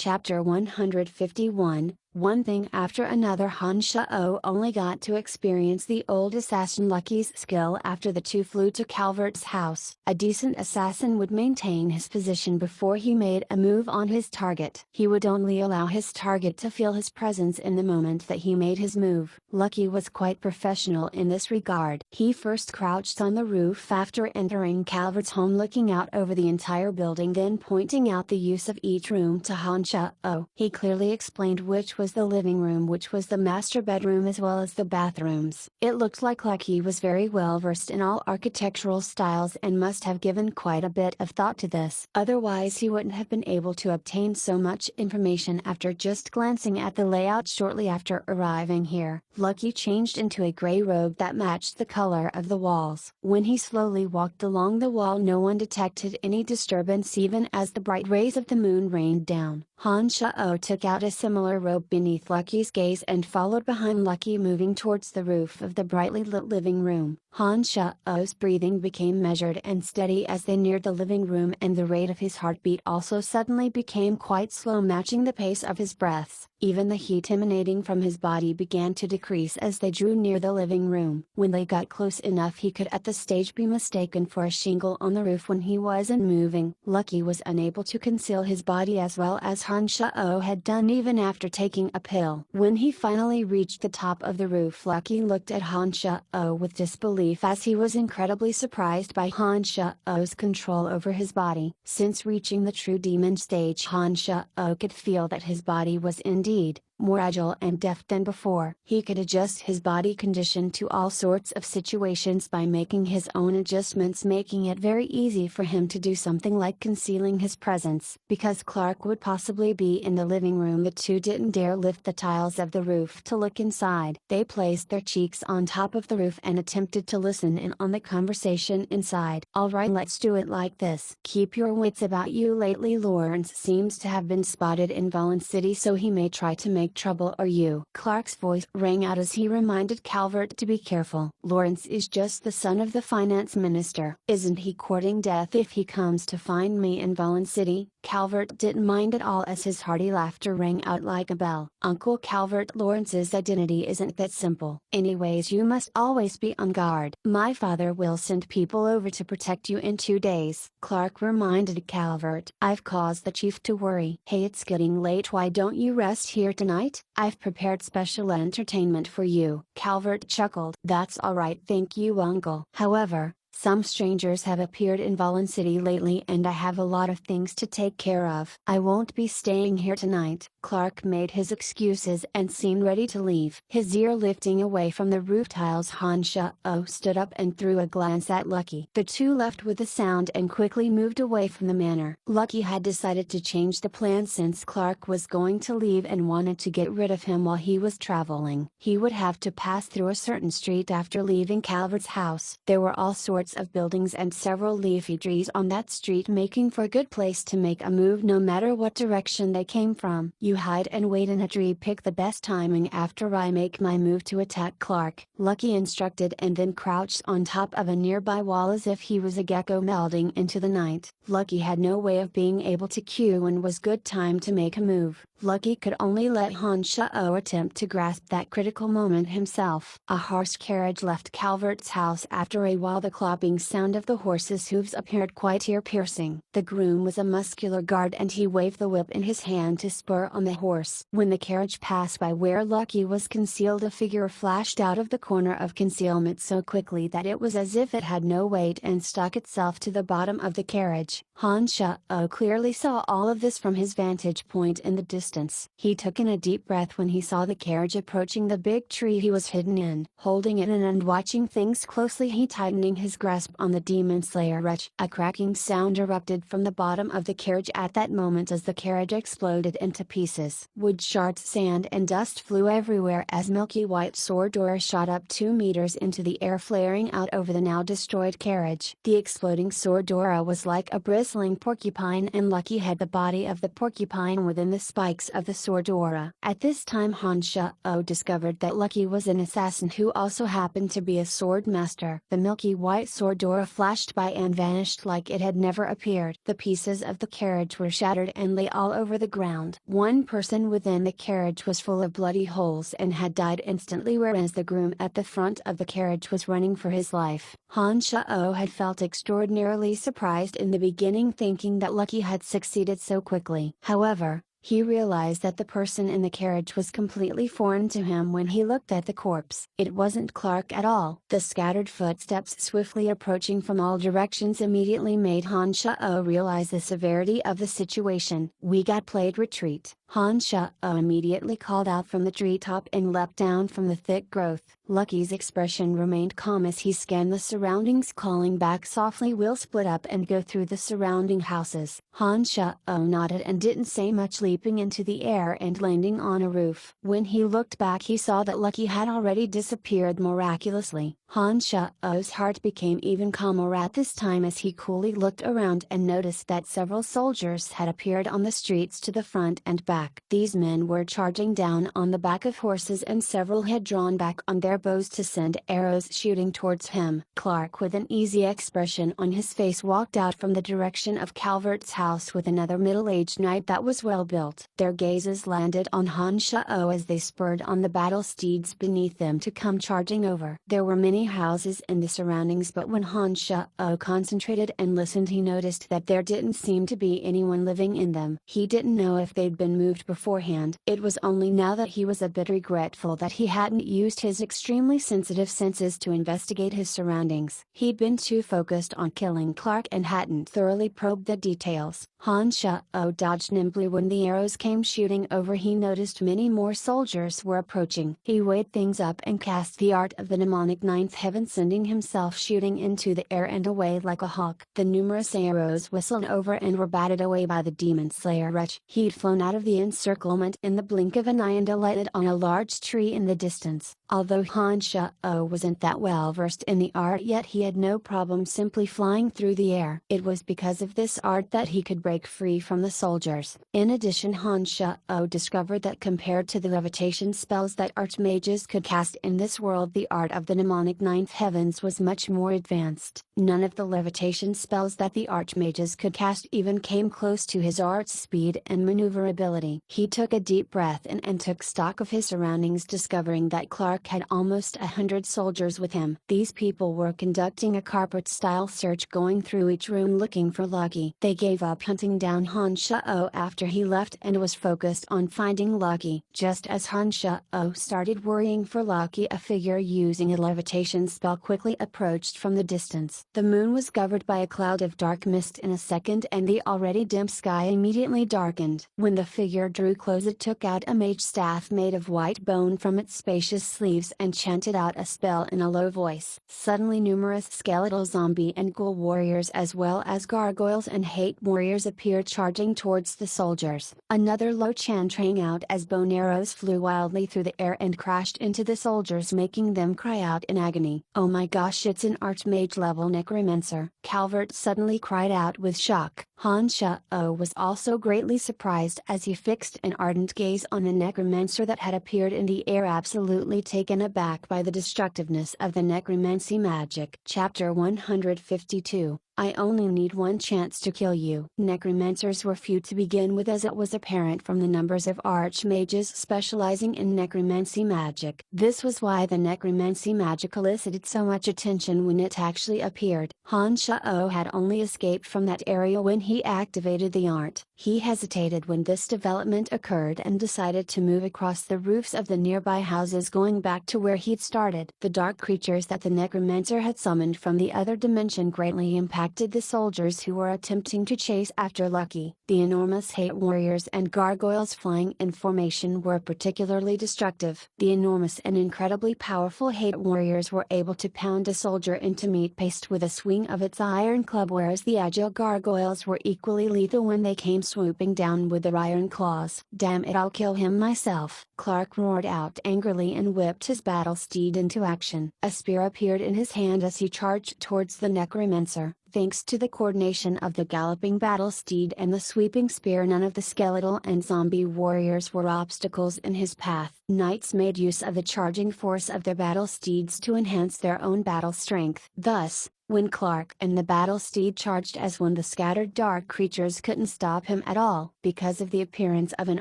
Chapter 151, One thing after another. Han Shao only got to experience the old assassin Lucky's skill after the two flew to Calvert's house. A decent assassin would maintain his position before he made a move on his target. He would only allow his target to feel his presence in the moment that he made his move. Lucky was quite professional in this regard. He first crouched on the roof after entering Calvert's home, looking out over the entire building, then pointing out the use of each room to Han Shao. He clearly explained which was the living room, which was the master bedroom, as well as the bathrooms. It looked like Lucky was very well versed in all architectural styles and must have given quite a bit of thought to this. Otherwise he wouldn't have been able to obtain so much information after just glancing at the layout shortly after arriving here. Lucky changed into a gray robe that matched the color of the walls. When he slowly walked along the wall, no one detected any disturbance even as the bright rays of the moon rained down. Han Shao took out a similar robe beneath Lucky's gaze and followed behind Lucky, moving towards the roof of the brightly lit living room. Han Shao's breathing became measured and steady as they neared the living room, and the rate of his heartbeat also suddenly became quite slow, matching the pace of his breaths. Even the heat emanating from his body began to decrease as they drew near the living room. When they got close enough, he could at the stage be mistaken for a shingle on the roof when he wasn't moving. Lucky was unable to conceal his body as well as Han Shao had done even after taking a pill. When he finally reached the top of the roof, Lucky looked at Han Shao with disbelief, as he was incredibly surprised by Han Shao's control over his body. Since reaching the true demon stage, Han Shao could feel that his body was indeed more agile and deft than before. He could adjust his body condition to all sorts of situations by making his own adjustments, making it very easy for him to do something like concealing his presence. Because Clark would possibly be in the living room, the two didn't dare lift the tiles of the roof to look inside. They placed their cheeks on top of the roof and attempted to listen in on the conversation inside. "Alright, let's do it like this. Keep your wits about you. Lately Lawrence seems to have been spotted in Valen City, so he may try to make trouble, or you." Clark's voice rang out as he reminded Calvert to be careful. "Lawrence is just the son of the finance minister. Isn't he courting death if he comes to find me in Valen City?" Calvert didn't mind at all as his hearty laughter rang out like a bell. "Uncle Calvert, Lawrence's identity isn't that simple. Anyways, you must always be on guard. My father will send people over to protect you in 2 days." Clark reminded Calvert. "I've caused the chief to worry." "Hey, it's getting late. Why don't you rest here tonight? I've prepared special entertainment for you." Calvert chuckled. "That's alright, thank you, Uncle. However, some strangers have appeared in Valen City lately and I have a lot of things to take care of. I won't be staying here tonight." Clark made his excuses and seemed ready to leave. His ear lifting away from the roof tiles, Han Shao stood up and threw a glance at Lucky. The two left with a sound and quickly moved away from the manor. Lucky had decided to change the plan since Clark was going to leave and wanted to get rid of him while he was traveling. He would have to pass through a certain street after leaving Calvert's house. There were all sorts of buildings and several leafy trees on that street, making for a good place to make a move no matter what direction they came from. "You hide and wait in a tree. Pick the best timing after I make my move to attack Clark," Lucky instructed, and then crouched on top of a nearby wall as if he was a gecko melding into the night. Lucky had no way of being able to cue when was good time to make a move. Lucky could only let Han Shao attempt to grasp that critical moment himself. A horse carriage left Calvert's house after a while. The clopping sound of the horse's hooves appeared quite ear-piercing. The groom was a muscular guard and he waved the whip in his hand to spur on the horse. When the carriage passed by where Lucky was concealed, a figure flashed out of the corner of concealment so quickly that it was as if it had no weight and stuck itself to the bottom of the carriage. Han Shao clearly saw all of this from his vantage point in the distance. He took in a deep breath when he saw the carriage approaching the big tree he was hidden in. Holding it in and watching things closely, he tightening his grasp on the demon slayer wretch. A cracking sound erupted from the bottom of the carriage at that moment as the carriage exploded into pieces. Wood shards, sand and dust flew everywhere as milky white sword ore shot up 2 meters into the air, flaring out over the now destroyed carriage. The exploding sword ore was like a brisk bristling porcupine, and Lucky had the body of the porcupine within the spikes of the sword aura. At this time Han Shao discovered that Lucky was an assassin who also happened to be a sword master. The milky white sword aura flashed by and vanished like it had never appeared. The pieces of the carriage were shattered and lay all over the ground. One person within the carriage was full of bloody holes and had died instantly, whereas the groom at the front of the carriage was running for his life. Han Shao had felt extraordinarily surprised in the beginning, thinking that Lucky had succeeded so quickly. However, he realized that the person in the carriage was completely foreign to him when he looked at the corpse. It wasn't Clark at all. The scattered footsteps swiftly approaching from all directions immediately made Han Shao realize the severity of the situation. "We got played, retreat." Han Shao immediately called out from the treetop and leapt down from the thick growth. Lucky's expression remained calm as he scanned the surroundings, calling back softly, "We'll split up and go through the surrounding houses." Han Shao nodded and didn't say much, leaping into the air and landing on a roof. When he looked back, he saw that Lucky had already disappeared miraculously. Han Shao's heart became even calmer at this time as he coolly looked around and noticed that several soldiers had appeared on the streets to the front and back. These men were charging down on the back of horses, and several had drawn back on their bows to send arrows shooting towards him. Clark, with an easy expression on his face, walked out from the direction of Calvert's house with another middle-aged knight that was well built. Their gazes landed on Han Shao as they spurred on the battle steeds beneath them to come charging over. There were many houses in the surroundings, but when Han Shao concentrated and listened, he noticed that there didn't seem to be anyone living in them. He didn't know if they'd been moved beforehand. It was only now that he was a bit regretful that he hadn't used his extremely sensitive senses to investigate his surroundings. He'd been too focused on killing Clark and hadn't thoroughly probed the details. Han Shao dodged nimbly when the arrows came shooting over. He noticed many more soldiers were approaching. He weighed things up and cast the art of the mnemonic ninth heaven, sending himself shooting into the air and away like a hawk. The numerous arrows whistled over and were batted away by the demon slayer wretch. He'd flown out of the encirclement in the blink of an eye and alighted on a large tree in the distance. Although Han Shao wasn't that well versed in the art yet, he had no problem simply flying through the air. It was because of this art that he could break free from the soldiers. In addition, Han Shao discovered that compared to the levitation spells that archmages could cast in this world, the art of the mnemonic ninth heavens was much more advanced. None of the levitation spells that the archmages could cast even came close to his art's speed and maneuverability. He took a deep breath in and took stock of his surroundings, discovering that Clark had almost 100 soldiers with him. These people were conducting a carpet-style search, going through each room looking for Lucky. They gave up hunting down Han Shao after he left and was focused on finding Lucky. Just as Han Shao started worrying for Lucky, a figure using a levitation spell quickly approached from the distance. The moon was covered by a cloud of dark mist in a second, and the already dim sky immediately darkened. When the figure drew close, it took out a mage staff made of white bone from its spacious sleeves and chanted out a spell in a low voice. Suddenly numerous skeletal zombie and ghoul warriors as well as gargoyles and hate warriors appeared charging towards the soldiers. Another low chant rang out as bone arrows flew wildly through the air and crashed into the soldiers, making them cry out in agony. "Oh my gosh, it's an archmage level necromancer!" Calvert suddenly cried out with shock. Han Shao was also greatly surprised as he fixed an ardent gaze on the necromancer that had appeared in the air, absolutely taken aback by the destructiveness of the necromancy magic. Chapter 152. I only need one chance to kill you. Necromancers were few to begin with, as it was apparent from the numbers of archmages specializing in necromancy magic. This was why the necromancy magic elicited so much attention when it actually appeared. Han Shao had only escaped from that area when he activated the art. He hesitated when this development occurred and decided to move across the roofs of the nearby houses, going back to where he'd started. The dark creatures that the necromancer had summoned from the other dimension greatly impacted the soldiers who were attempting to chase after Lucky. The enormous hate warriors and gargoyles flying in formation were particularly destructive. The enormous and incredibly powerful hate warriors were able to pound a soldier into meat paste with a swing of its iron club, whereas the agile gargoyles were equally lethal when they came swooping down with their iron claws. "Damn it, I'll kill him myself!" Clark roared out angrily and whipped his battle steed into action. A spear appeared in his hand as he charged towards the necromancer. Thanks to the coordination of the galloping battle steed and the sweeping spear, none of the skeletal and zombie warriors were obstacles in his path. Knights made use of the charging force of their battle steeds to enhance their own battle strength. Thus, when Clark and the battle steed charged as one, the scattered dark creatures couldn't stop him at all. Because of the appearance of an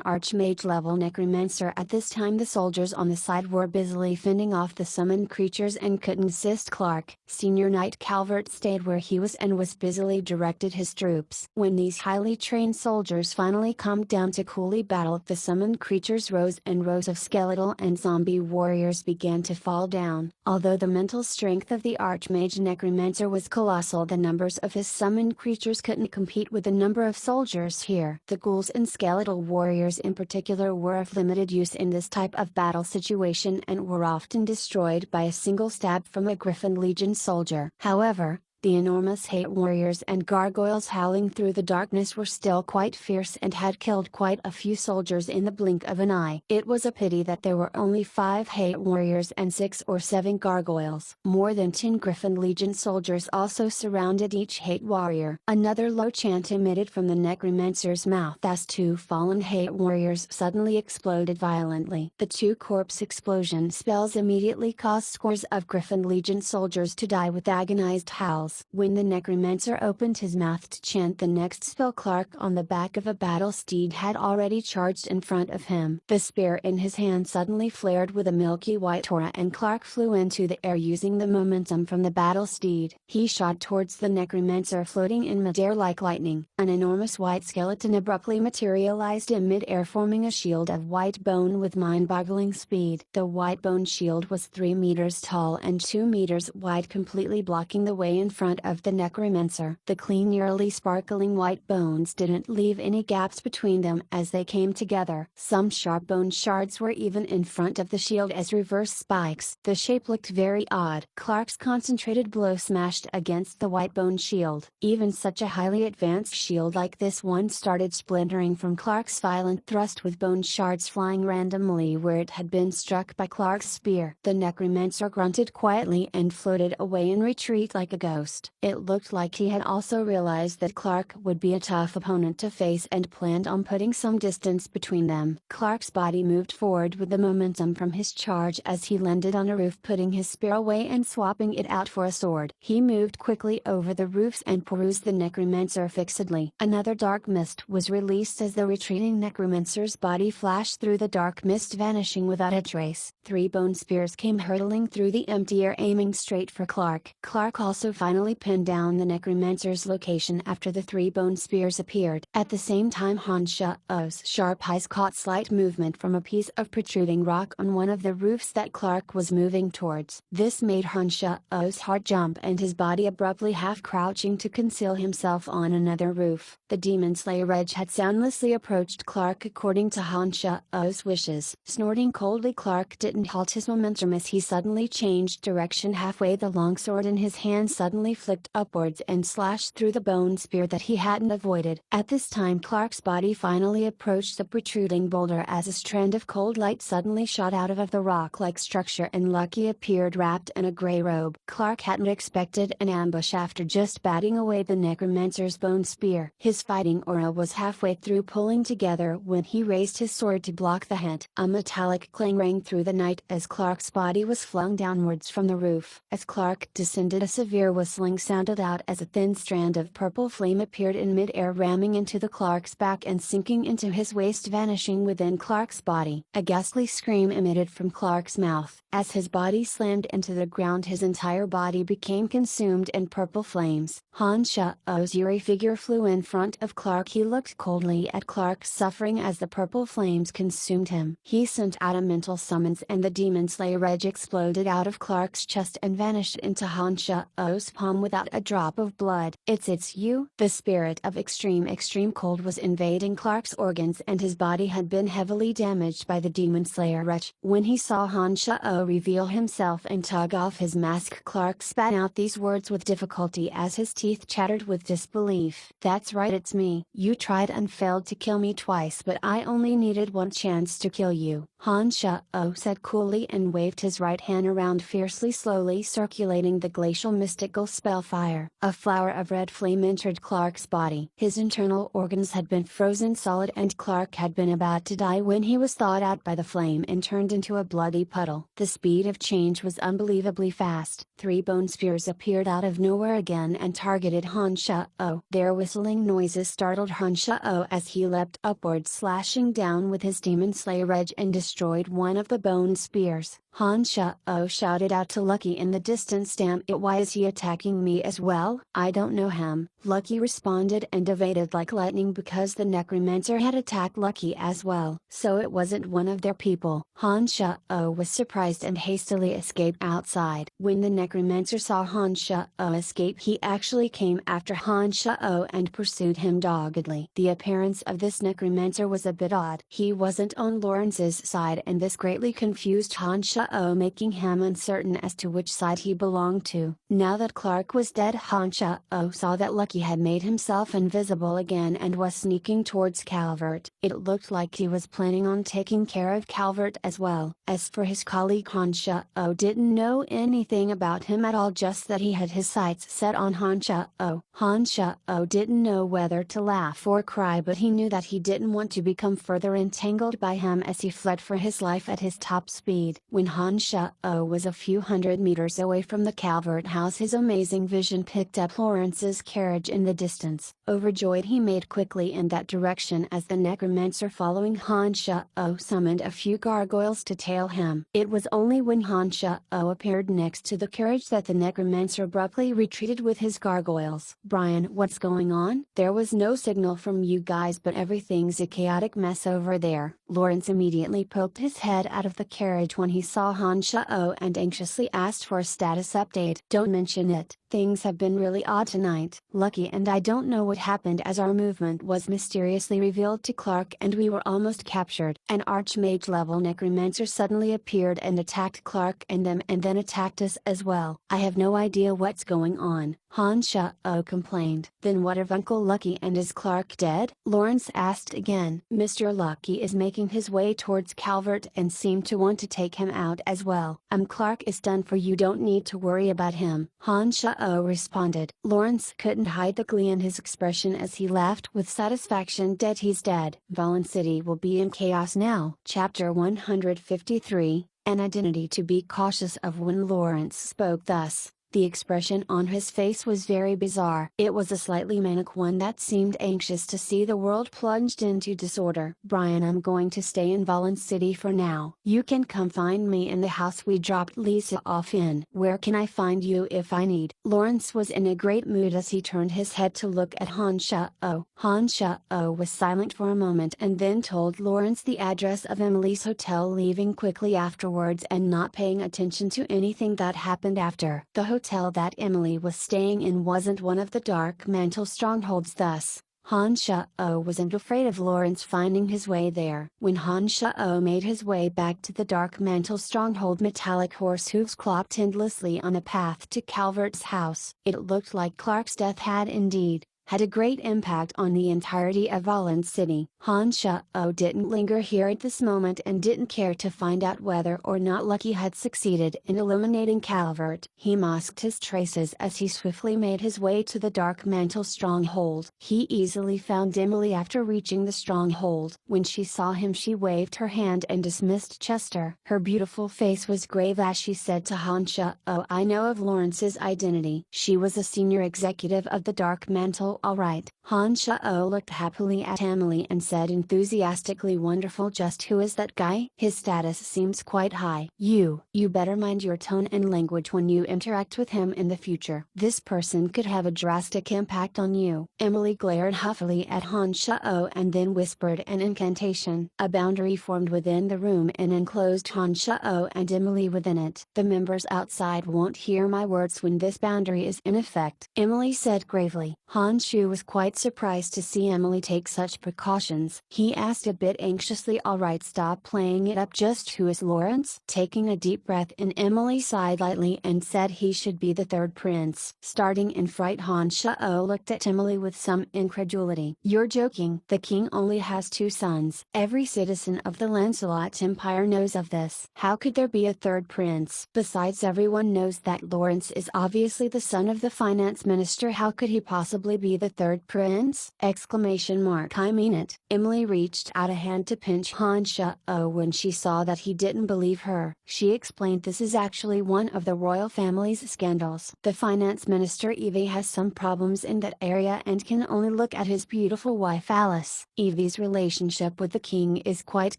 archmage-level necromancer at this time, the soldiers on the side were busily fending off the summoned creatures and couldn't assist Clark. Senior Knight Calvert stayed where he was and was busily directed his troops. When these highly trained soldiers finally calmed down to coolly battle, the summoned creatures rose and rows of skeletal and zombie warriors began to fall down. Although the mental strength of the archmage necromancer was colossal, the numbers of his summoned creatures couldn't compete with the number of soldiers here. The ghouls and skeletal warriors in particular were of limited use in this type of battle situation and were often destroyed by a single stab from a Griffin Legion soldier. However, the enormous hate warriors and gargoyles howling through the darkness were still quite fierce and had killed quite a few soldiers in the blink of an eye. It was a pity that there were only 5 hate warriors and 6 or 7 gargoyles. More than 10 Griffin Legion soldiers also surrounded each hate warrior. Another low chant emitted from the necromancer's mouth as 2 fallen hate warriors suddenly exploded violently. The 2 corpse explosion spells immediately caused scores of Griffin Legion soldiers to die with agonized howls. When the necromancer opened his mouth to chant the next spell, Clark on the back of a battle steed had already charged in front of him. The spear in his hand suddenly flared with a milky white aura and Clark flew into the air using the momentum from the battle steed. He shot towards the necromancer floating in midair like lightning. An enormous white skeleton abruptly materialized in midair, forming a shield of white bone with mind-boggling speed. The white bone shield was 3 meters tall and 2 meters wide, completely blocking the way in front of the necromancer. The clean, nearly sparkling white bones didn't leave any gaps between them as they came together. Some sharp bone shards were even in front of the shield as reverse spikes. The shape looked very odd. Clark's concentrated blow smashed against the white bone shield. Even such a highly advanced shield like this one started splintering from Clark's violent thrust, with bone shards flying randomly where it had been struck by Clark's spear. The necromancer grunted quietly and floated away in retreat like a ghost. It looked like he had also realized that Clark would be a tough opponent to face and planned on putting some distance between them. Clark's body moved forward with the momentum from his charge as he landed on a roof, putting his spear away and swapping it out for a sword. He moved quickly over the roofs and perused the necromancer fixedly. Another dark mist was released as the retreating necromancer's body flashed through the dark mist, vanishing without a trace. 3 bone spears came hurtling through the empty air, aiming straight for Clark. Clark also finally pinned down the necromancer's location after the 3 bone spears appeared. At the same time, Hansha'o's sharp eyes caught slight movement from a piece of protruding rock on one of the roofs that Clark was moving towards. This made Hansha'o's heart jump and his body abruptly half crouching to conceal himself on another roof. The demon slayer Reg had soundlessly approached Clark according to Hansha'o's wishes. Snorting coldly, Clark didn't halt his momentum as he suddenly changed direction halfway. The longsword in his hand suddenly flicked upwards and slashed through the bone spear that he hadn't avoided. At this time, Clark's body finally approached the protruding boulder as a strand of cold light suddenly shot out of the rock-like structure and Lucky appeared wrapped in a grey robe. Clark hadn't expected an ambush after just batting away the necromancer's bone spear. His fighting aura was halfway through pulling together when he raised his sword to block the hit. A metallic clang rang through the night as Clark's body was flung downwards from the roof. As Clark descended, a severe whistling sounded out as a thin strand of purple flame appeared in mid-air, ramming into the Clark's back and sinking into his waist, vanishing within Clark's body. A ghastly scream emitted from Clark's mouth. As his body slammed into the ground, his entire body became consumed in purple flames. Hansha'o's eerie figure flew in front of Clark. He looked coldly at Clark's suffering as the purple flames consumed him. He sent out a mental summons and the demon slayer Reg exploded out of Clark's chest and vanished into Hansha'o's palm without a drop of blood. It's you. The spirit of extreme cold was invading Clark's organs and his body had been heavily damaged by the demon slayer Reg. When he saw Hansha'o reveal himself and tug off his mask, Clark spat out these words with difficulty as his teeth chattered with disbelief. That's right, it's me. You tried and failed to kill me twice, but I only needed one chance to kill you. Han Sha-o said coolly and waved his right hand around fiercely, slowly circulating the glacial mystical spell fire. A flower of red flame entered Clark's body. His internal organs had been frozen solid and Clark had been about to die when he was thawed out by the flame and turned into a bloody puddle. The speed of change was unbelievably fast. 3 bone spears appeared out of nowhere again and targeted Han Sha-o. Their whistling noises startled Han Sha-o as he leapt upward, slashing down with his demon slayer edge and destroyed one of the bone spears. Han Sha-o shouted out to Lucky in the distance, "Damn it, why is he attacking me as well?" "I don't know him," Lucky responded, and evaded like lightning because the necromancer had attacked Lucky as well. So it wasn't one of their people. Han Sha-o was surprised and hastily escaped outside. When the necromancer saw Han Sha-o escape, he actually came after Han Sha-o and pursued him doggedly. The appearance of this necromancer was a bit odd. He wasn't on Lawrence's side, and this greatly confused Han Sha-o, making him uncertain as to which side he belonged to. Now that Clark was dead, Han Sha-o saw that Lucky had made himself invisible again and was sneaking towards Calvert. It looked like he was planning on taking care of Calvert as well. As for his colleague, Han Sha-o didn't know anything about him at all, just that he had his sights set on Han Sha-o. Han Sha-o didn't know whether to laugh or cry, but he knew that he didn't want to become further entangled by him as he fled for his life at his top speed. When Han Sha-o was a few hundred meters away from the Calvert house, his amazing vision picked up Lawrence's carriage in the distance. Overjoyed, he made quickly in that direction as the necromancer following Han Sha-o summoned a few gargoyles to tail him. It was only when Han Sha-o appeared next to the carriage that the necromancer abruptly retreated with his gargoyles. "Brian, what's going on? There was no signal from you guys, but everything's a chaotic mess over there." Lawrence immediately poked his head out of the carriage when he saw Han Sha-o and anxiously asked for a status update. "Don't mention it. Things have been really odd tonight. Lucky and I don't know what happened, as our movement was mysteriously revealed to Clark and we were almost captured. An archmage level necromancer suddenly appeared and attacked Clark and them, and then attacked us as well. I have no idea what's going on," Han Sha-o complained. "Then what of Uncle Lucky, and is Clark dead?" Lawrence asked again. "Mr. Lucky is making his way towards Calvert and seemed to want to take him out as well. Clark is done for, you don't need to worry about him," Han Sha-o responded. Lawrence couldn't hide the glee in his expression as he laughed with satisfaction. "Dead, he's dead. Valen City will be in chaos now." Chapter 153, An Identity to be cautious of. When Lawrence spoke thus, the expression on his face was very bizarre. It was a slightly manic one that seemed anxious to see the world plunged into disorder. "Brian, I'm going to stay in Valen City for now. You can come find me in the house we dropped Lisa off in." "Where can I find you if I need?" Lawrence was in a great mood as he turned his head to look at Han Sha-o. Han Sha-o was silent for a moment and then told Lawrence the address of Emily's hotel, leaving quickly afterwards and not paying attention to anything that happened after. The hotel that Emily was staying in wasn't one of the Dark Mantle strongholds, thus Han Sha-o wasn't afraid of Lawrence finding his way there. When Han Sha-o made his way back to the Dark Mantle stronghold, metallic horse hooves clopped endlessly on a path to Calvert's house. It looked like Clark's death had indeed had a great impact on the entirety of Valen City. Han Sha-o didn't linger here at this moment and didn't care to find out whether or not Lucky had succeeded in eliminating Calvert. He masked his traces as he swiftly made his way to the Dark Mantle stronghold. He easily found Emily after reaching the stronghold. When she saw him, she waved her hand and dismissed Chester. Her beautiful face was grave as she said to Han Sha-o, "I know of Lawrence's identity. She was a senior executive of the Dark Mantle." "All right." Han Sha-o looked happily at Emily and said enthusiastically, "Wonderful. Just who is that guy? His status seems quite high." You better mind your tone and language when you interact with him in the future. This person could have a drastic impact on you." Emily glared huffily at Han Sha-o and then whispered an incantation. A boundary formed within the room and enclosed Han Sha-o and Emily within it. "The members outside won't hear my words when this boundary is in effect," Emily said gravely. Han Shu was quite surprised to see Emily take such precautions. Lawrence?" he asked a bit anxiously. "Alright, stop playing it up, just who is Lawrence?" Taking a deep breath in, Emily sighed lightly and said he should be the third prince. Starting in fright, Han Shao looked at Emily with some incredulity. "You're joking. The king only has 2 sons. Every citizen of the Lancelot Empire knows of this. How could there be a third prince? Besides, everyone knows that Lawrence is obviously the son of the finance minister. How could he possibly be the third prince?" Exclamation mark. "I mean it." Emily reached out a hand to pinch Han Shao when she saw that he didn't believe her. She explained, "This is actually one of the royal family's scandals. The finance minister Evie has some problems in that area and can only look at his beautiful wife Alice. Evie's relationship with the king is quite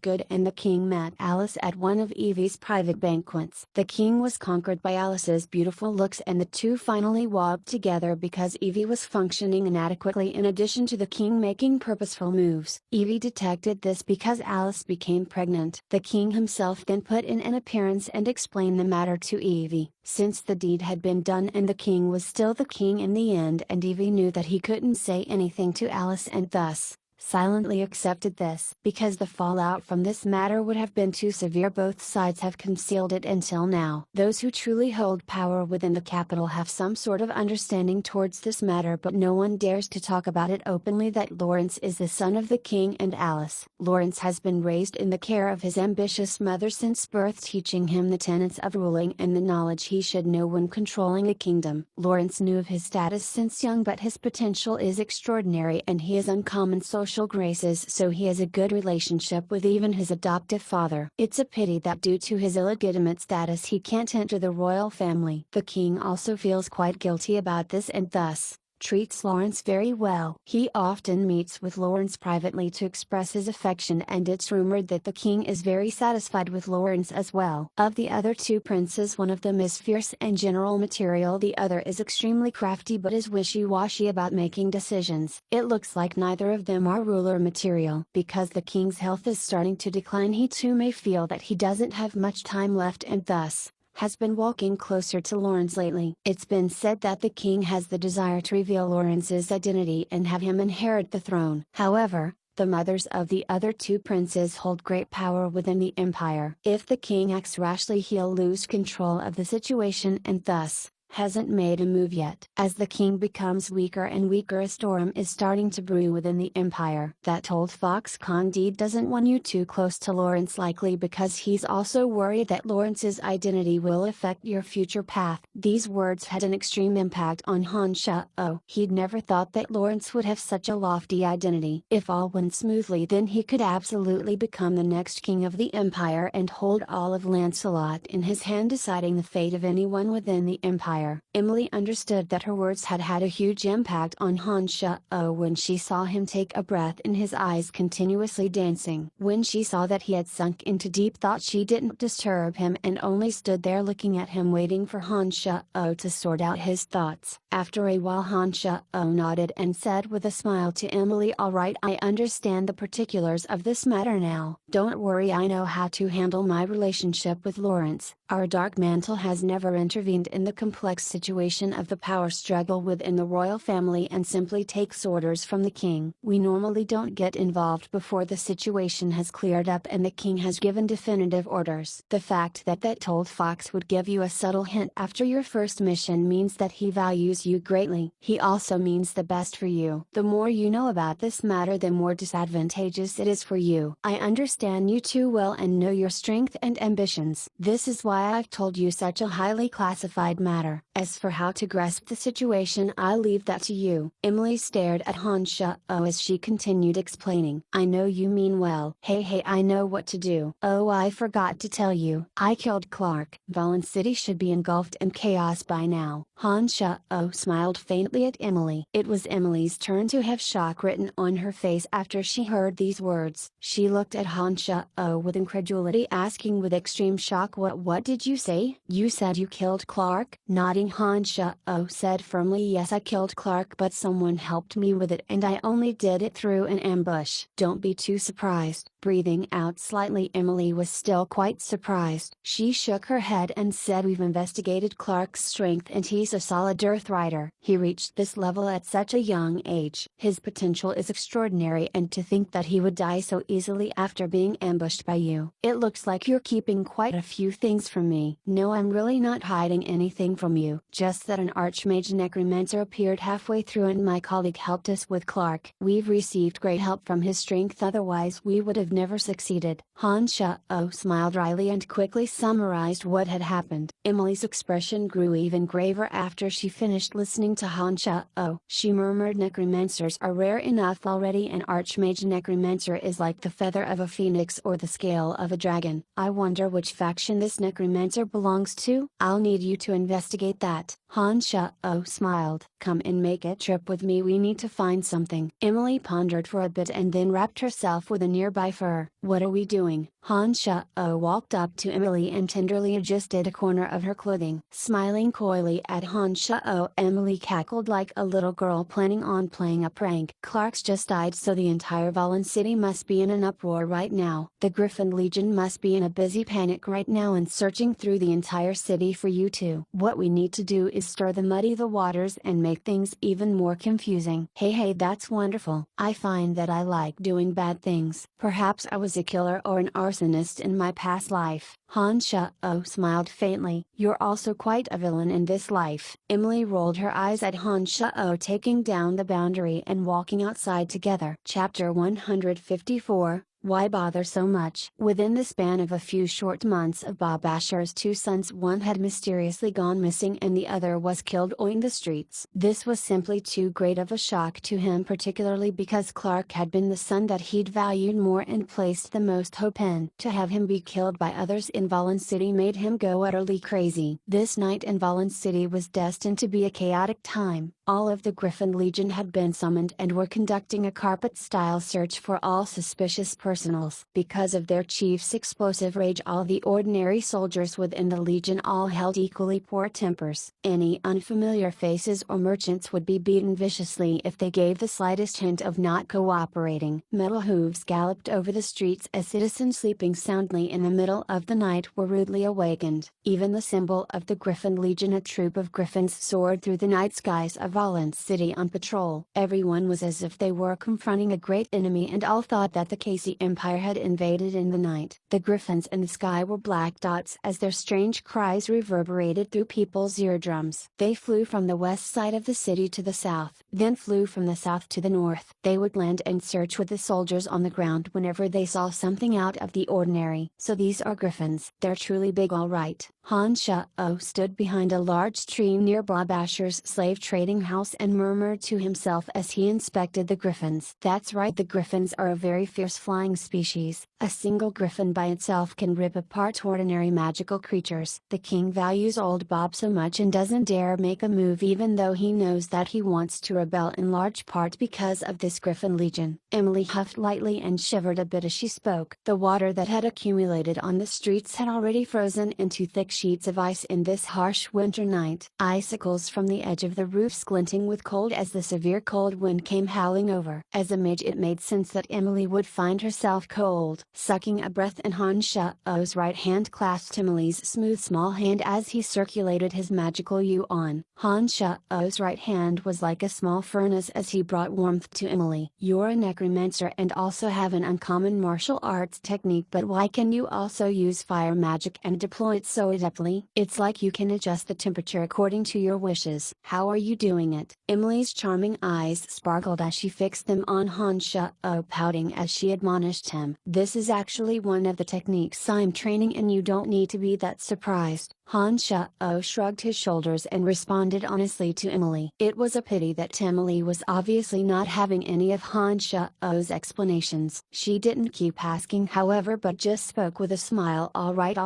good, and the king met Alice at one of Evie's private banquets. The king was conquered by Alice's beautiful looks, and the two finally walked together because Evie was functioning inadequately in addition to the king making purposeful moves. Evie detected this because Alice became pregnant. The king himself then put in an appearance and explained the matter to Evie. Since the deed had been done and the king was still the king in the end, and Evie knew that he couldn't say anything to Alice and thus silently accepted this. Because the fallout from this matter would have been too severe, both sides have concealed it until now. Those who truly hold power within the capital have some sort of understanding towards this matter, but no one dares to talk about it openly that Lawrence is the son of the king and Alice. Lawrence has been raised in the care of his ambitious mother since birth, teaching him the tenets of ruling and the knowledge he should know when controlling a kingdom. Lawrence knew of his status since young, but his potential is extraordinary and he has uncommon social graces, so he has a good relationship with even his adoptive father. It's a pity that due to his illegitimate status he can't enter the royal family. The king also feels quite guilty about this and thus treats Lawrence very well. He often meets with Lawrence privately to express his affection, and it's rumored that the king is very satisfied with Lawrence as well. Of the other 2 princes, one of them is fierce and general material, the other is extremely crafty but is wishy-washy about making decisions. It looks like neither of them are ruler material. Because the king's health is starting to decline, he too may feel that he doesn't have much time left and thus has been walking closer to Lawrence lately. It's been said that the king has the desire to reveal Lawrence's identity and have him inherit the throne. However, the mothers of the other 2 princes hold great power within the empire. If the king acts rashly, he'll lose control of the situation and thus hasn't made a move yet. As the king becomes weaker and weaker, a storm is starting to brew within the empire. That old fox Candide doesn't want you too close to Lawrence, likely because he's also worried that Lawrence's identity will affect your future path. These words had an extreme impact on Han Shao. He'd never thought that Lawrence would have such a lofty identity. If all went smoothly, then he could absolutely become the next king of the empire and hold all of Lancelot in his hand, deciding the fate of anyone within the empire. Emily understood that her words had had a huge impact on Han Shao when she saw him take a breath in, his eyes continuously dancing. When she saw that he had sunk into deep thought, she didn't disturb him and only stood there looking at him, waiting for Han Shao to sort out his thoughts. After a while, Han Shao nodded and said with a smile to Emily, "All right, I understand the particulars of this matter now. Don't worry, I know how to handle my relationship with Lawrence. Our Dark Mantle has never intervened in the complex situation of the power struggle within the royal family and simply takes orders from the king. We normally don't get involved before the situation has cleared up and the king has given definitive orders. The fact that that old fox would give you a subtle hint after your first mission means that he values you greatly. He also means the best for you. The more you know about this matter, the more disadvantageous it is for you. I understand you too well and know your strength and ambitions. This is why I've told you such a highly classified matter. As for how to grasp the situation, I'll leave that to you." Emily stared at Han Shao as she continued explaining. "I know you mean well. Hey, I know what to do. Oh, I forgot to tell you. I killed Clark. Valen City should be engulfed in chaos by now." Han Shao smiled faintly at Emily. It was Emily's turn to have shock written on her face after she heard these words. She looked at Han Shao with incredulity, asking with extreme shock, What did you say? You said you killed Clark?" "Not Nodding, Han Sha-oh said firmly, yes, I killed Clark, but someone helped me with it and I only did it through an ambush. Don't be too surprised. Breathing out slightly, Emily was still quite surprised. She shook her head and said, we've investigated Clark's strength and he's a solid Earth Rider. He reached this level at such a young age. His potential is extraordinary, and to think that he would die so easily after being ambushed by you. It looks like you're keeping quite a few things from me. No, I'm really not hiding anything from you. Just that an Archmage Necromancer appeared halfway through and my colleague helped us with Clark. We've received great help from his strength, otherwise we would have never succeeded. Han Sha-oh smiled dryly and quickly summarized what had happened. Emily's expression grew even graver after she finished listening to Han Sha-oh. She murmured, necromancers are rare enough already. An Archmage Necromancer is like the feather of a phoenix or the scale of a dragon. I wonder which faction this necromancer belongs to? I'll need you to investigate that. Han Sha-oh smiled. Come and make a trip with me, we need to find something. Emily pondered for a bit and then wrapped herself with a nearby fur. What are we doing? Han Sha-oh walked up to Emily and tenderly adjusted a corner of her clothing. Smiling coyly at Han Sha-oh, Emily cackled like a little girl planning on playing a prank. Clark's just died, so the entire Valen city must be in an uproar right now. The Griffin Legion must be in a busy panic right now and searching through the entire city for you two. What we need to do is stir muddy the waters and make things even more confusing. Hey, that's wonderful. I find that I like doing bad things. Perhaps I was a killer or an arsonist in my past life. Han Sha-oh smiled faintly. You're also quite a villain in this life. Emily rolled her eyes at Han Sha-oh taking down the boundary and walking outside together. Chapter 154, why bother so much? Within the span of a few short months of Bob Asher's two sons, one had mysteriously gone missing and the other was killed on the streets. This was simply too great of a shock to him, particularly because Clark had been the son that he'd valued more and placed the most hope in. To have him be killed by others in Valen City made him go utterly crazy. This night in Valen City was destined to be a chaotic time. All of the Griffin Legion had been summoned and were conducting a carpet-style search for all suspicious personals. Because of their chief's explosive rage, all the ordinary soldiers within the Legion all held equally poor tempers. Any unfamiliar faces or merchants would be beaten viciously if they gave the slightest hint of not cooperating. Metal hooves galloped over the streets as citizens sleeping soundly in the middle of the night were rudely awakened. Even the symbol of the Griffin Legion, a troop of griffins, soared through the night skies of Valen City on patrol. Everyone was as if they were confronting a great enemy, and all thought that the Casey Empire had invaded in the night. The griffins in the sky were black dots as their strange cries reverberated through people's eardrums. They flew from the west side of the city to the south, then flew from the south to the north. They would land and search with the soldiers on the ground whenever they saw something out of the ordinary. So these are griffins. They're truly big, all right. Han Sha-oh stood behind a large tree near Bob Asher's slave trading house and murmured to himself as he inspected the griffins. That's right, the griffins are a very fierce flying species. A single griffin by itself can rip apart ordinary magical creatures. The king values old Bob so much and doesn't dare make a move, even though he knows that he wants to rebel in large part because of this Griffin Legion. Emily huffed lightly and shivered a bit as she spoke. The water that had accumulated on the streets had already frozen into thick sheets of ice in this harsh winter night. Icicles from the edge of the roofs glinting with cold as the severe cold wind came howling over. As a mage, it made sense that Emily would find herself cold. Sucking a breath in, Han Sha-oh's right hand clasped Emily's smooth small hand as he circulated his magical yuan. Han Sha-oh's right hand was like a small furnace as he brought warmth to Emily. You're a necromancer and also have an uncommon martial arts technique, but why can you also use fire magic and deploy it so adeptly? It's like you can adjust the temperature according to your wishes. How are you doing it? Emily's charming eyes sparkled as she fixed them on Han Sha-oh, pouting as she admonished him. This is actually one of the techniques I'm training, and you don't need to be that surprised. Han Sha-oh shrugged his shoulders and responded honestly to Emily. It was a pity that Emily was obviously not having any of Han Sha-oh's explanations. She didn't keep asking, however, but just spoke with a smile. All right,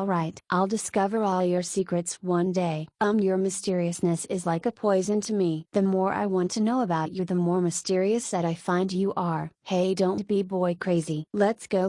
I'll discover all your secrets one day. Your mysteriousness is like a poison to me. The more I want to know about you, the more mysterious that I find you are. Hey, don't be boy crazy. Let's go.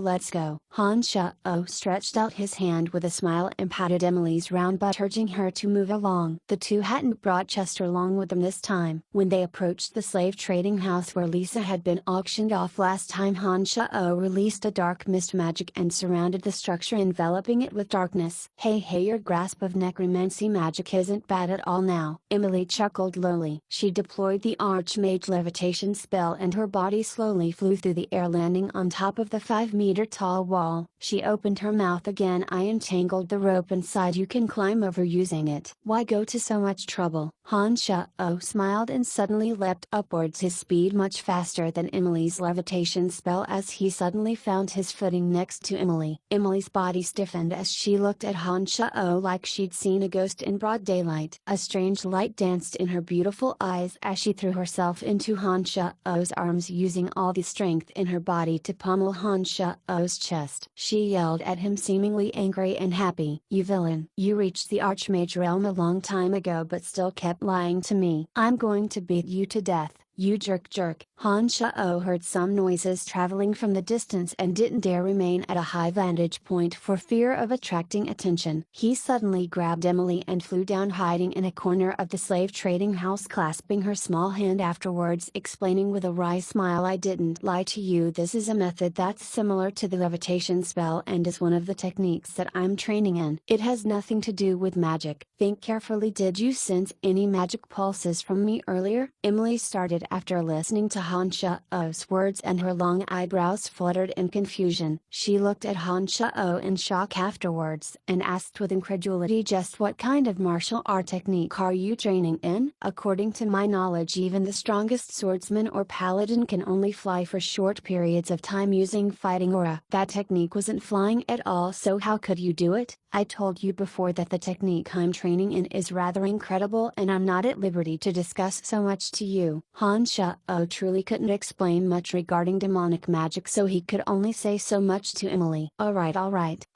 Han Sha-oh stretched out his hand with a smile and patted Emily's round but urging her to move along. The two hadn't brought Chester along with them this time. When they approached the slave trading house where Lisa had been auctioned off last time, Han Shao released a dark mist magic and surrounded the structure, enveloping it with darkness. Hey, your grasp of necromancy magic isn't bad at all now. Emily chuckled lowly. She deployed the Archmage levitation spell and her body slowly flew through the air, landing on top of the 5-meter tall wall. She opened her mouth again. I entangled the rope inside. You can climb over using it. Why go to so much trouble? Han Shao smiled and suddenly leapt upwards, his speed much faster than Emily's levitation spell, as he suddenly found his footing next to Emily. Emily's body stiffened as she looked at Han Shao like she'd seen a ghost in broad daylight. A strange light danced in her beautiful eyes as she threw herself into Han Shao's arms, using all the strength in her body to pummel Han Shao's chest. She yelled at him, seemingly angry and happy. You villain! You reached the Archmage realm a long time ago but still kept lying to me. I'm going to beat you to death. You jerk. Han Shao heard some noises traveling from the distance and didn't dare remain at a high vantage point for fear of attracting attention. He suddenly grabbed Emily and flew down, hiding in a corner of the slave trading house, clasping her small hand afterwards, explaining with a wry smile, I didn't lie to you. This is a method that's similar to the levitation spell and is one of the techniques that I'm training in. It has nothing to do with magic. Think carefully. Did you sense any magic pulses from me earlier? Emily started after listening to Han Shao's words, and her long eyebrows fluttered in confusion. She looked at Han Shao in shock afterwards and asked with incredulity, just what kind of martial art technique are you training in? According to my knowledge, even the strongest swordsman or paladin can only fly for short periods of time using fighting aura. That technique wasn't flying at all, so how could you do it? I told you before that the technique I'm training in is rather incredible, and I'm not at liberty to discuss so much to you. Han Shao truly couldn't explain much regarding demonic magic, so he could only say so much to Emily. Alright,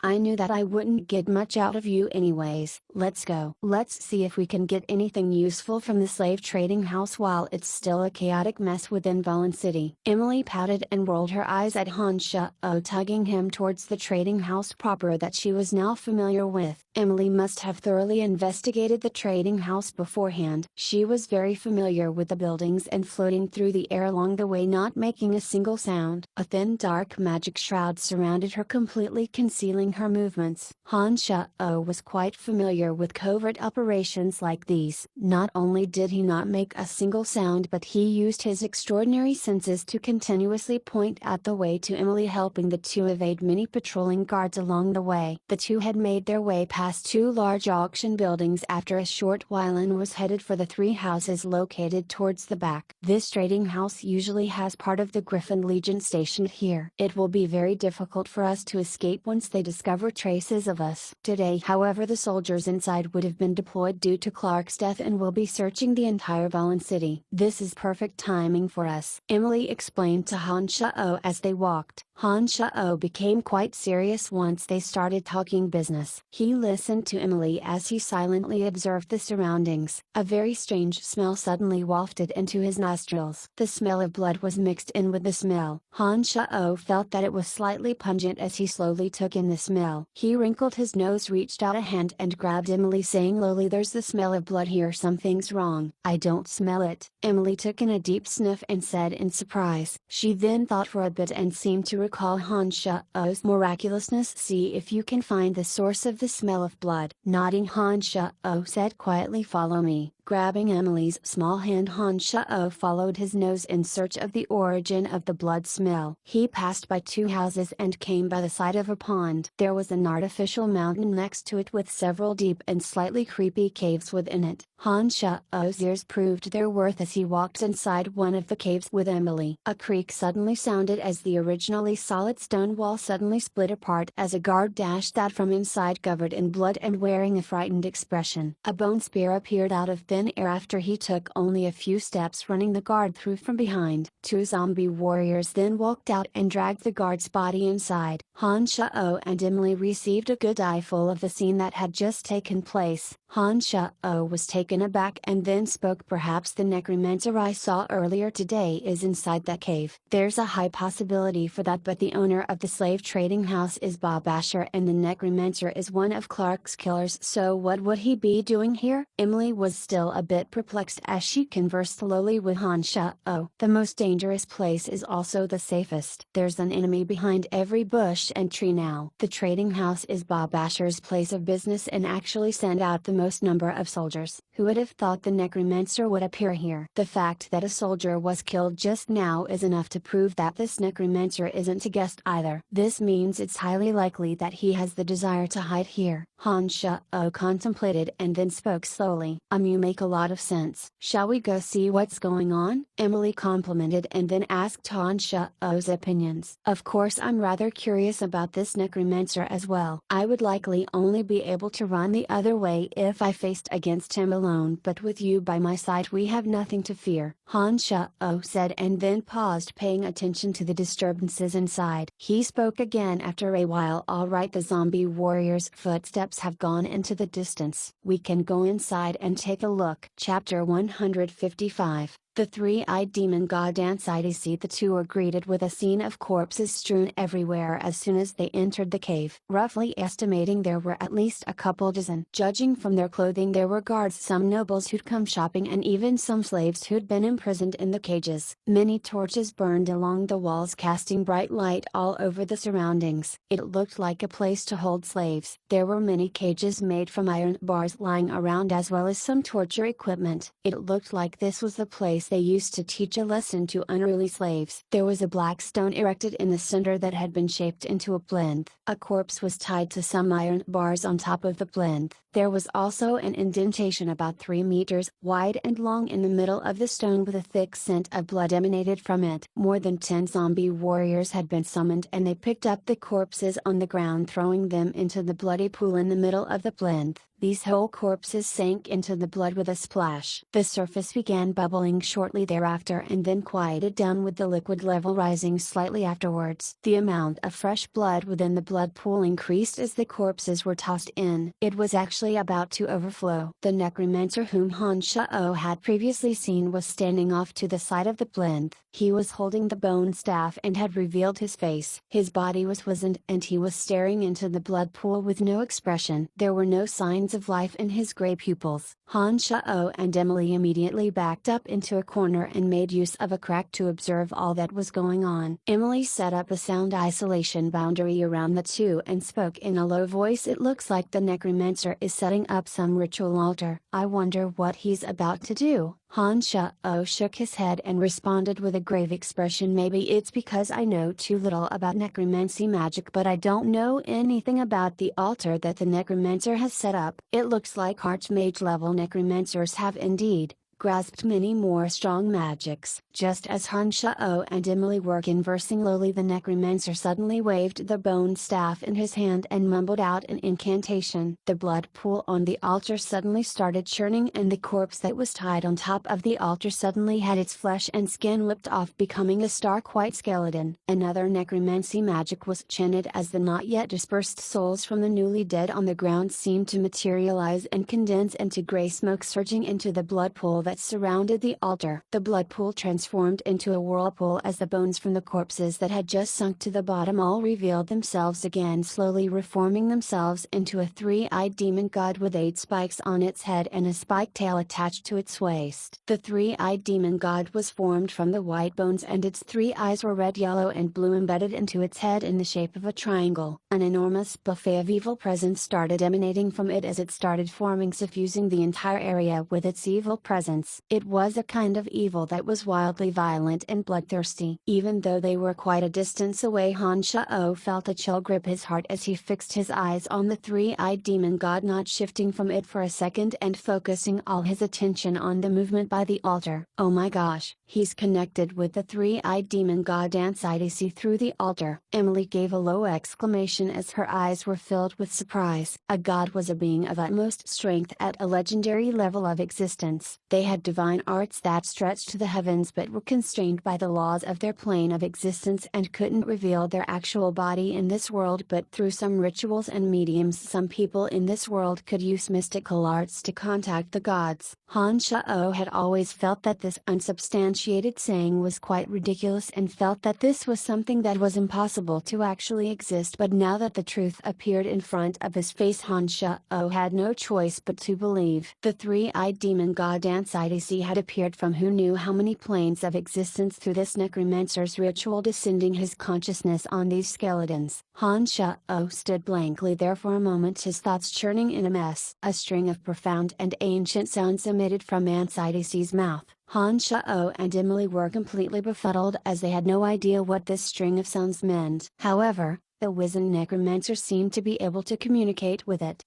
I knew that I wouldn't get much out of you anyways. Let's go. Let's see if we can get anything useful from the slave trading house while it's still a chaotic mess within Valen City. Emily pouted and rolled her eyes at Han Shao, tugging him towards the trading house proper that she was now familiar with. Emily must have thoroughly investigated the trading house beforehand. She was very familiar with the buildings and floating through the air along the way, not making a single sound. A thin dark magic shroud surrounded her, completely concealing her movements. Han Shao was quite familiar with covert operations like these. Not only did he not make a single sound, but he used his extraordinary senses to continuously point out the way to Emily, helping the two evade many patrolling guards along the way. The two had made their way past two large auction buildings after a short while and was headed for the three houses located towards the back. This trading house usually has part of the Griffin Legion stationed here. It will be very difficult for us to escape once they discover traces of us. Today, however, the soldiers inside would have been deployed due to Clark's death and will be searching the entire Valen City. This is perfect timing for us, Emily explained to Han Shao as they walked. Han Shao became quite serious once they started talking business. He listened to Emily as he silently observed the surroundings. A very strange smell suddenly wafted into his nostrils. The smell of blood was mixed in with the smell. Han Shao felt that it was slightly pungent as he slowly took in the smell. He wrinkled his nose, reached out a hand and grabbed Emily, saying lowly, there's the smell of blood here. Something's wrong. I don't smell it. Emily took in a deep sniff and said in surprise. She then thought for a bit and seemed to recall Han Shao's miraculousness. See if you can find the source of the smell of blood. Nodding, Han Shao said quietly, follow me. Grabbing Emily's small hand, Han Shao followed his nose in search of the origin of the blood smell. He passed by two houses and came by the side of a pond. There was an artificial mountain next to it with several deep and slightly creepy caves within it. Han Shao's ears proved their worth as he walked inside one of the caves with Emily. A creak suddenly sounded as the originally solid stone wall suddenly split apart as a guard dashed out from inside, covered in blood and wearing a frightened expression. A bone spear appeared out of thin air after he took only a few steps, running the guard through from behind. Two zombie warriors then walked out and dragged the guard's body inside. Han Shao and Emily received a good eyeful of the scene that had just taken place. Han Shao was taken aback and then spoke. Perhaps the necromancer I saw earlier today is inside that cave. There's a high possibility for that, but the owner of the slave trading house is Bob Asher and the necromancer is one of Clark's killers, so what would he be doing here? Emily was still a bit perplexed as she conversed slowly with Han Shao. The most dangerous place is also the safest. There's an enemy behind every bush and tree now. The trading house is Bob Asher's place of business and actually sent out the most number of soldiers. Who would have thought the necromancer would appear here? The fact that a soldier was killed just now is enough to prove that this necromancer isn't a guest either. This means it's highly likely that he has the desire to hide here. Han Shao contemplated and then spoke slowly. You make a lot of sense. Shall we go see what's going on? Emily complimented and then asked Han Shao's opinions. Of course, I'm rather curious about this necromancer as well. I would likely only be able to run the other way if I faced against him alone, but with you by my side we have nothing to fear, Han Shao said and then paused, paying attention to the disturbances inside. He spoke again after a while. All right, the zombie warrior's footsteps have gone into the distance. We can go inside and take a look. Chapter 155. The three-eyed demon god Ansides. The two are greeted with a scene of corpses strewn everywhere as soon as they entered the cave. Roughly estimating there were at least a couple dozen. Judging from their clothing there were guards, some nobles who'd come shopping and even some slaves who'd been imprisoned in the cages. Many torches burned along the walls, casting bright light all over the surroundings. It looked like a place to hold slaves. There were many cages made from iron bars lying around as well as some torture equipment. It looked like this was the place they used to teach a lesson to unruly slaves. There was a black stone erected in the center that had been shaped into a plinth. A corpse was tied to some iron bars on top of the plinth. There was also an indentation about 3 meters wide and long in the middle of the stone with a thick scent of blood emanated from it. More than 10 zombie warriors had been summoned and they picked up the corpses on the ground, throwing them into the bloody pool in the middle of the plinth. These whole corpses sank into the blood with a splash. The surface began bubbling shortly thereafter and then quieted down, with the liquid level rising slightly afterwards. The amount of fresh blood within the blood pool increased as the corpses were tossed in. It was actually about to overflow. The necromancer whom Han Shao had previously seen was standing off to the side of the plinth. He was holding the bone staff and had revealed his face. His body was wizened and he was staring into the blood pool with no expression. There were no signs of life in his gray pupils. Han Shao and Emily immediately backed up into a corner and made use of a crack to observe all that was going on. Emily set up a sound isolation boundary around the two and spoke in a low voice. It looks like the necromancer is setting up some ritual altar. I wonder what he's about to do. Han Shao shook his head and responded with a grave expression. Maybe it's because I know too little about necromancy magic, but I don't know anything about the altar that the necromancer has set up. It looks like archmage level necromancers have indeed grasped many more strong magics. Just as Han Shao and Emily were conversing lowly, the necromancer suddenly waved the bone staff in his hand and mumbled out an incantation. The blood pool on the altar suddenly started churning and the corpse that was tied on top of the altar suddenly had its flesh and skin ripped off, becoming a stark white skeleton. Another necromancy magic was chanted as the not yet dispersed souls from the newly dead on the ground seemed to materialize and condense into gray smoke, surging into the blood pool that surrounded the altar. The blood pool transformed into a whirlpool as the bones from the corpses that had just sunk to the bottom all revealed themselves again, slowly reforming themselves into a three-eyed demon god with 8 spikes on its head and a spiked tail attached to its waist. The three-eyed demon god was formed from the white bones and its 3 eyes were red, yellow and blue, embedded into its head in the shape of a triangle. An enormous buffet of evil presence started emanating from it as it started forming, suffusing the entire area with its evil presence. It was a kind of evil that was wildly violent and bloodthirsty. Even though they were quite a distance away, Han Shao felt a chill grip his heart as he fixed his eyes on the three-eyed demon god, not shifting from it for a second and focusing all his attention on the movement by the altar. Oh my gosh, he's connected with the three-eyed demon god Ansides through the altar. Emily gave a low exclamation as her eyes were filled with surprise. A god was a being of utmost strength at a legendary level of existence. They had divine arts that stretched to the heavens, but but were constrained by the laws of their plane of existence and couldn't reveal their actual body in this world, but through some rituals and mediums some people in this world could use mystical arts to contact the gods. Han Shao had always felt that this unsubstantiated saying was quite ridiculous and felt that this was something that was impossible to actually exist, but now that the truth appeared in front of his face, Han Shao had no choice but to believe. The three-eyed demon god Ansidisi had appeared from who knew how many planes of existence through this necromancer's ritual, descending his consciousness on these skeletons. Han Shao stood blankly there for a moment, his thoughts churning in a mess. A string of profound and ancient sounds emitted from Ansidisi's mouth. Han Shao and Emily were completely befuddled as they had no idea what this string of sounds meant. However, the wizened necromancer seemed to be able to communicate with it.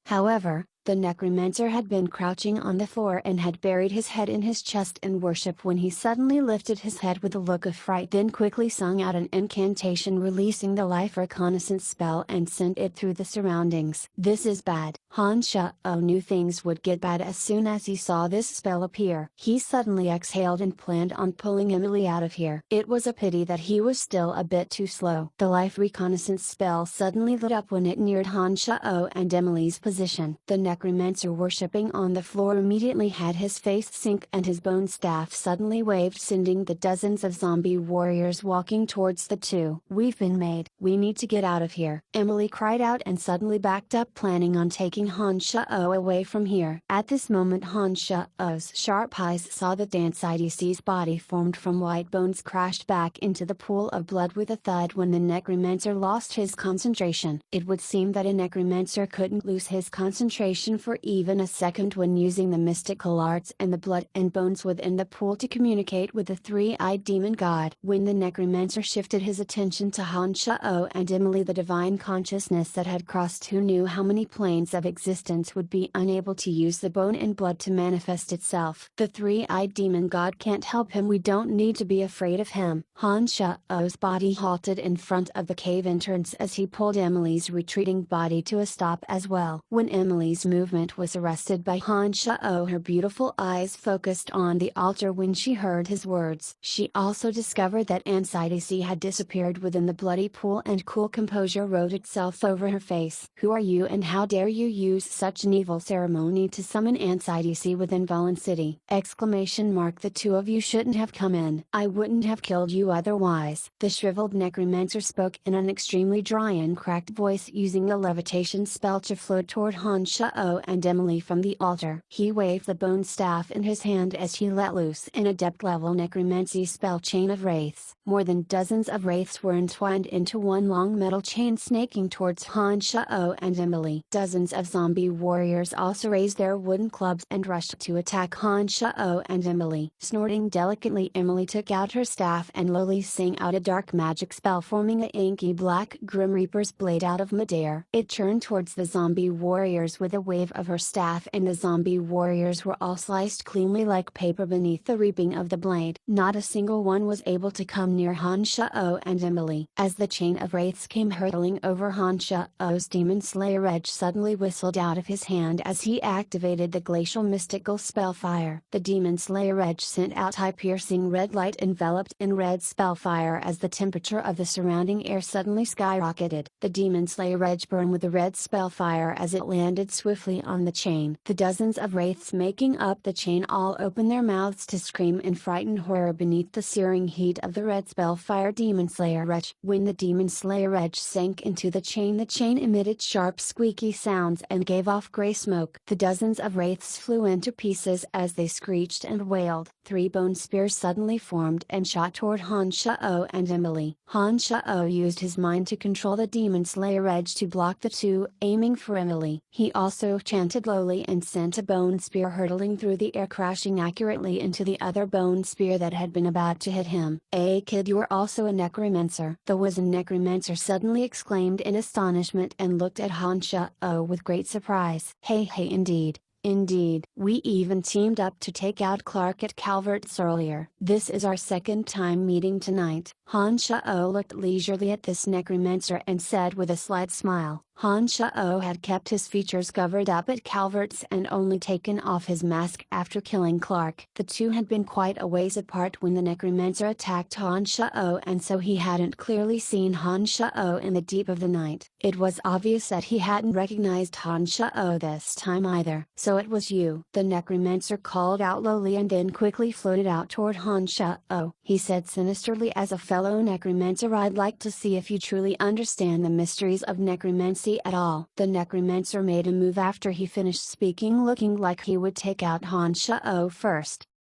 The necromancer had been crouching on the floor and had buried his head in his chest in worship when he suddenly lifted his head with a look of fright, then quickly sung out an incantation releasing the life reconnaissance spell and sent it through the surroundings. This is bad. Han Shao knew things would get bad as soon as he saw this spell appear. He suddenly exhaled and planned on pulling Emily out of here. It was a pity that he was still a bit too slow. The life reconnaissance spell suddenly lit up when it neared Han Shao and Emily's position. The necromancer worshipping on the floor immediately had his face sink and his bone staff suddenly waved, sending the dozens of zombie warriors walking towards the two. "We've been made. We need to get out of here," Emily cried out and suddenly backed up, planning on taking Han Shao away from here. At this moment Han Shao's sharp eyes saw that Ansidisi's body formed from white bones crashed back into the pool of blood with a thud when the necromancer lost his concentration. It would seem that a necromancer couldn't lose his concentration for even a second when using the mystical arts and the blood and bones within the pool to communicate with the three-eyed demon god. When the necromancer shifted his attention to Han Shao and Emily, the divine consciousness that had crossed who knew how many planes of existence would be unable to use the bone and blood to manifest itself. "The three-eyed demon god can't help him. We don't need to be afraid of him." Han Shao's body halted in front of the cave entrance as he pulled Emily's retreating body to a stop as well. When Emily's movement was arrested by Han Shao, her beautiful eyes focused on the altar when she heard his words. She also discovered that Ansidisi had disappeared within the bloody pool, and cool composure wrote itself over her face. "Who are you and how dare you use such an evil ceremony to summon Ansidisi within Valen City?" "The two of you shouldn't have come in. I wouldn't have killed you otherwise." The shriveled necromancer spoke in an extremely dry and cracked voice, using the levitation spell to float toward Han Shao and Emily from the altar. He waved the bone staff in his hand as he let loose in a depth-level necromancy spell chain of wraiths. More than dozens of wraiths were entwined into one long metal chain snaking towards Han Shao and Emily. Dozens of zombie warriors also raised their wooden clubs and rushed to attack Han Shao and Emily. Snorting delicately, Emily took out her staff and lowly sang out a dark magic spell, forming a inky black Grim Reaper's blade out of midair. It turned towards the zombie warriors with a wave of her staff, and the zombie warriors were all sliced cleanly like paper beneath the reaping of the blade. Not a single one was able to come near Han Shao and Emily. As the chain of wraiths came hurtling over Han Shao's demon slayer, edge suddenly whistled out of his hand as he activated the glacial mystical spell fire. The demon slayer edge sent out eye-piercing red light enveloped in red spell fire as the temperature of the surrounding air suddenly skyrocketed. The demon slayer edge burned with the red spell fire as it landed swiftly on the chain. The dozens of wraiths making up the chain all opened their mouths to scream in frightened horror beneath the searing heat of the red spellfire demon slayer edge. When the demon slayer edge sank into the chain emitted sharp squeaky sounds and gave off gray smoke. The dozens of wraiths flew into pieces as they screeched and wailed. 3 bone spears suddenly formed and shot toward Han Shao and Emily. Han Shao used his mind to control the demon slayer edge to block the two, aiming for Emily. He also chanted lowly and sent a bone spear hurtling through the air, crashing accurately into the other bone spear that had been about to hit him. "Hey kid, you're also a necromancer," the wizened necromancer suddenly exclaimed in astonishment and looked at Han Shao with great surprise. Hey, indeed. Indeed. We even teamed up to take out Clark at Calvert's earlier. This is our second time meeting tonight." Han Shao looked leisurely at this necromancer and said with a slight smile, Han Shao had kept his features covered up at Calvert's and only taken off his mask after killing Clark. The two had been quite a ways apart when the necromancer attacked Han Shao, and so he hadn't clearly seen Han Shao in the deep of the night. It was obvious that he hadn't recognized Han Shao this time either. "So it was you," the necromancer called out lowly, and then quickly floated out toward Han Shao. He said sinisterly, "As a fellow necromancer, I'd like to see if you truly understand the mysteries of necromancy at all." The necromancer made a move after he finished speaking, looking like he would take out Han Shao first.